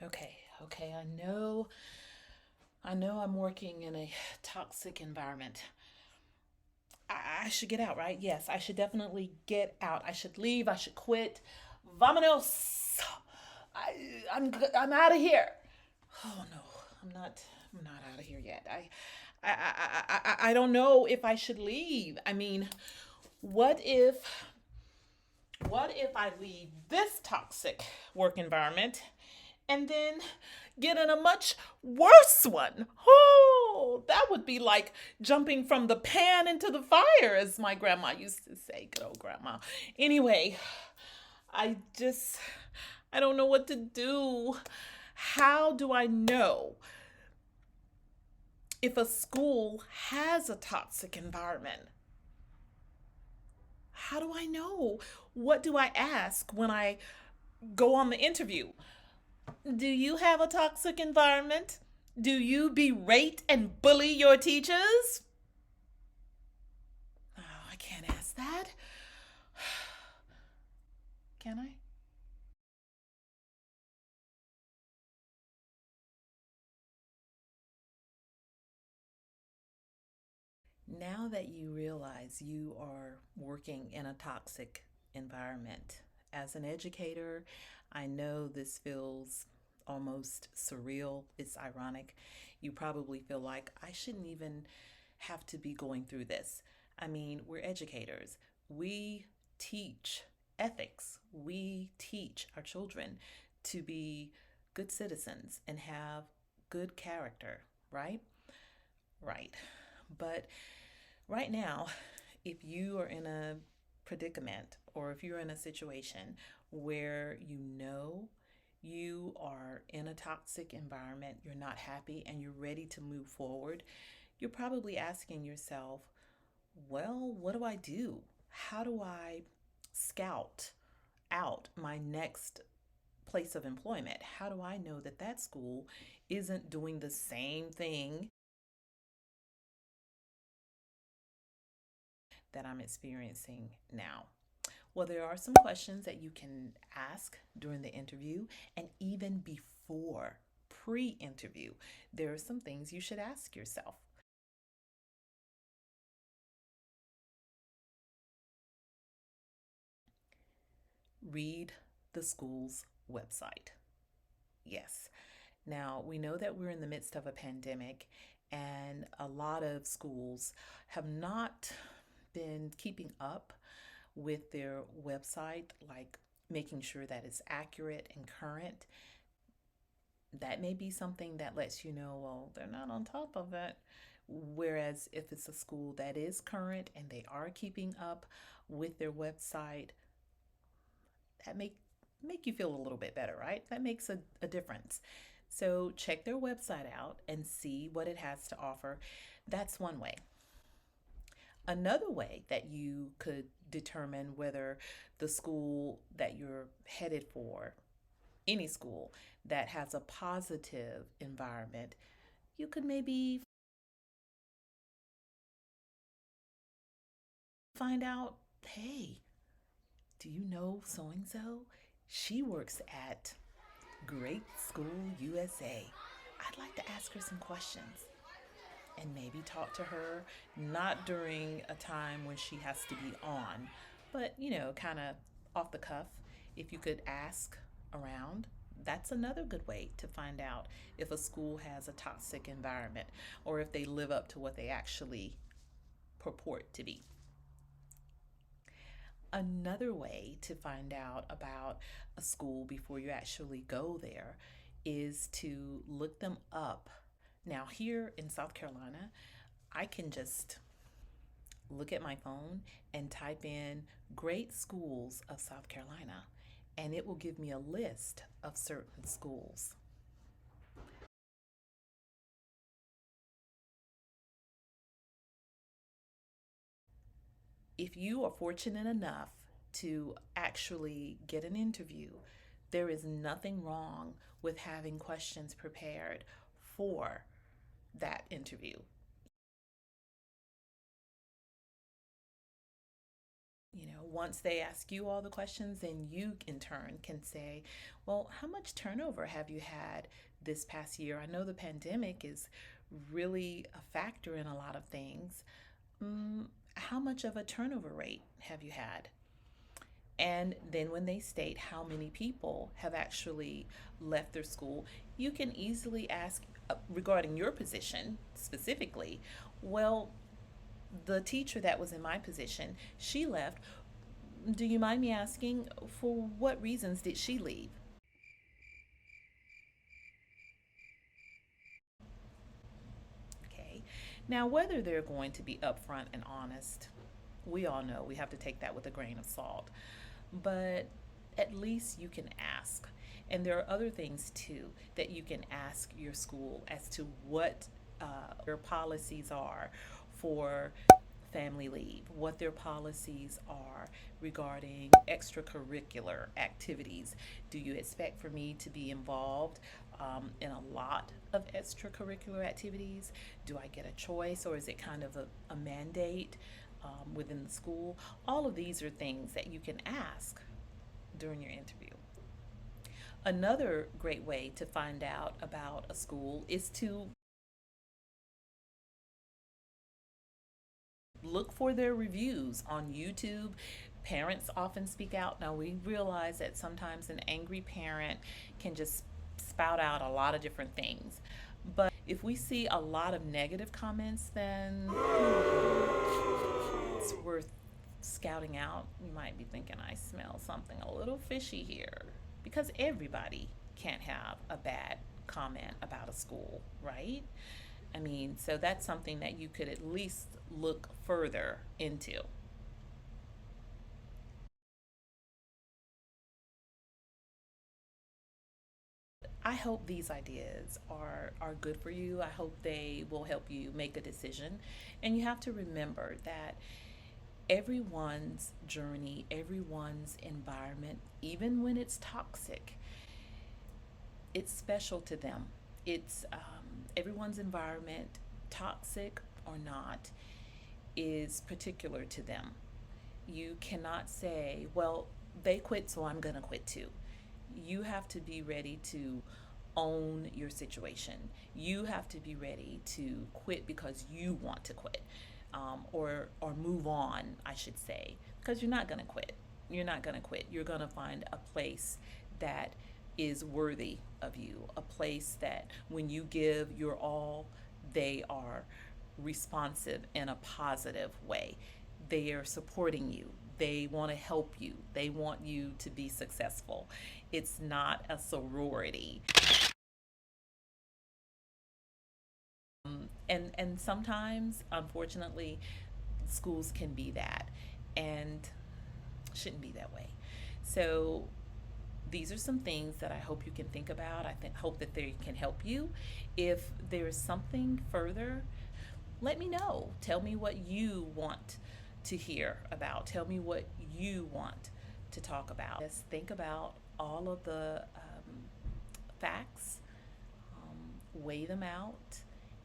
Okay, I know I'm working in a toxic environment. I should get out, right? Yes, I should definitely get out. I should leave. I should quit. Vamonos. I, I'm out of here. Oh no, I'm not. I'm not out of here yet. I don't know if I should leave. I mean, what if what if I leave this toxic work environment and then get in a much worse one? Oh, that would be like jumping from the pan into the fire, as my grandma used to say. Good old grandma. Anyway, I just, I don't know what to do. How do I know if a school has a toxic environment? How do I know? What do I ask when I go on the interview? Do you have a toxic environment? Do you berate and bully your teachers? Oh, I can't ask that. Can I? Now that you realize you are working in a toxic environment, as an educator, I know this feels almost surreal. It's ironic. You probably feel like I shouldn't even have to be going through this. I mean, we're educators. We teach ethics. We teach our children to be good citizens and have good character, right? Right. But right now, if you are in a predicament or if you're in a situation where you know you are in a toxic environment, you're not happy, and you're ready to move forward, you're probably asking yourself, well, what do I do? How do I scout out my next place of employment? How do I know that that school isn't doing the same thing that I'm experiencing now? Well, there are some questions that you can ask during the interview and even before pre interview. There are some things you should ask yourself. Read the school's website. Yes. Now, we know that we're in the midst of a pandemic, and a lot of schools have not been keeping up with their website, like making sure that it's accurate and current. That may be something that lets you know, well, they're not on top of it. Whereas if it's a school that is current and they are keeping up with their website, that make you feel a little bit better, right? That makes a difference. So check their website out and see what it has to offer. That's one way. Another way that you could determine whether the school that you're headed for, any school that has a positive environment, you could maybe find out, hey, do you know so and so? She works at Great School USA. I'd like to ask her some questions and maybe talk to her, not during a time when she has to be on, but kind of off the cuff. If you could ask around, that's another good way to find out if a school has a toxic environment or if they live up to what they actually purport to be. Another way to find out about a school before you actually go there is to look them up. Now, here in South Carolina, I can just look at my phone and type in great schools of South Carolina, and it will give me a list of certain schools. If you are fortunate enough to actually get an interview, there is nothing wrong with having questions prepared for that interview. Once they ask you all the questions, then you in turn can say, well, how much turnover have you had this past year? I know the pandemic is really a factor in a lot of things. How much of a turnover rate have you had? And then when they state how many people have actually left their school, you can easily ask regarding your position specifically, well, the teacher that was in my position, she left. Do you mind me asking for what reasons did she leave? Okay. Now, whether they're going to be upfront and honest, we all know we have to take that with a grain of salt. But at least you can ask. And there are other things too that you can ask your school as to what their policies are for family leave, what their policies are regarding extracurricular activities. Do you expect for me to be involved in a lot of extracurricular activities? Do I get a choice, or is it kind of a mandate within the school? All of these are things that you can ask during your interview. Another great way to find out about a school is to look for their reviews on YouTube. Parents often speak out. Now, we realize that sometimes an angry parent can just spout out a lot of different things. But if we see a lot of negative comments, then it's worth scouting out. You might be thinking, I smell something a little fishy here. Because everybody can't have a bad comment about a school, right? I mean, so that's something that you could at least look further into. I hope these ideas are good for you. I hope they will help you make a decision. And you have to remember that everyone's journey, everyone's environment, even when it's toxic, it's special to them. It's everyone's environment, toxic or not, is particular to them. You cannot say, well, they quit, so I'm going to quit too. You have to be ready to own your situation. You have to be ready to quit because you want to quit, or move on, I should say, because you're not going to quit. You're not going to quit. You're going to find a place that is worthy of you, a place that when you give your all, they are responsive in a positive way. They are supporting you. They want to help you. They want you to be successful. It's not a sorority. And sometimes, unfortunately, schools can be that, and shouldn't be that way. So these are some things that I hope you can think about. Hope that they can help you. If there's something further, let me know. Tell me what you want to hear about. Tell me what you want to talk about. Just think about all of the facts, weigh them out,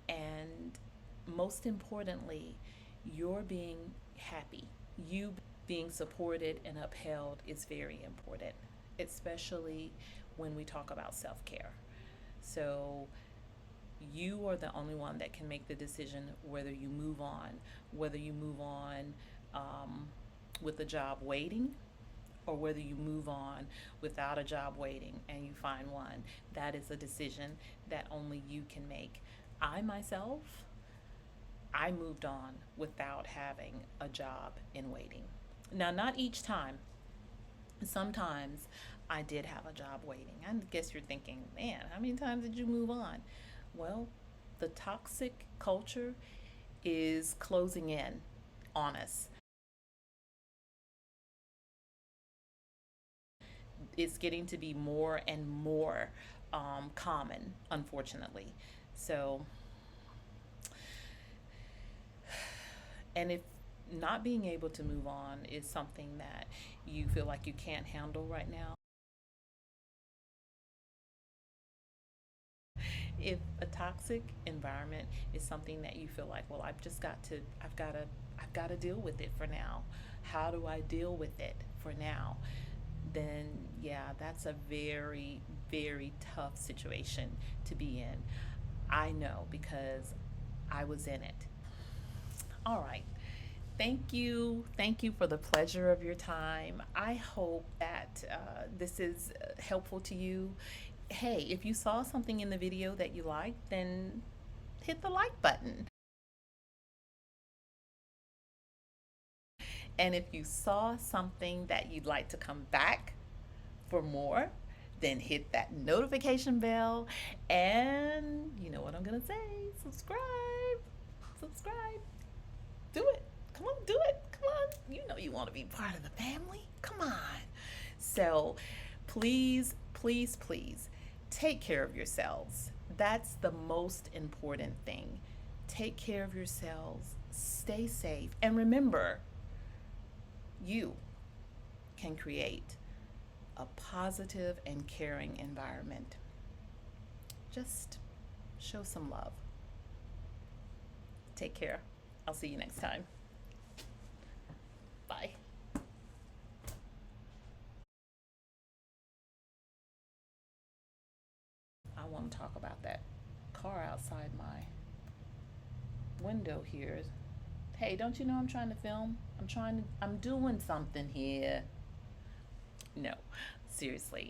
and most importantly, you're being happy. You being supported and upheld is very important, especially when we talk about self care. So, you are the only one that can make the decision whether you move on with a job waiting, or whether you move on without a job waiting and you find one. That is a decision that only you can make. I myself, I moved on without having a job in waiting. Now, not each time. Sometimes I did have a job waiting. I guess you're thinking, man, how many times did you move on? Well, the toxic culture is closing in on us. It's getting to be more and more common, unfortunately. So, and if not being able to move on is something that you feel like you can't handle right now, if a toxic environment is something that you feel like, well, I've got to deal with it for now. How do I deal with it for now? Then, yeah, that's a very, very tough situation to be in. I know because I was in it. All right. Thank you. Thank you for the pleasure of your time. I hope that this is helpful to you. Hey, if you saw something in the video that you liked, then hit the like button. And if you saw something that you'd like to come back for more, then hit that notification bell. And you know what I'm going to say, subscribe. Subscribe. Do it. Come on, do it. Come on. You know you want to be part of the family. Come on. So please, please, please take care of yourselves. That's the most important thing. Take care of yourselves. Stay safe. And remember, you can create a positive and caring environment. Just show some love. Take care. I'll see you next time. Bye. I want to talk about that car outside my window here. Hey, don't you know I'm trying to film? I'm doing something here. No, seriously.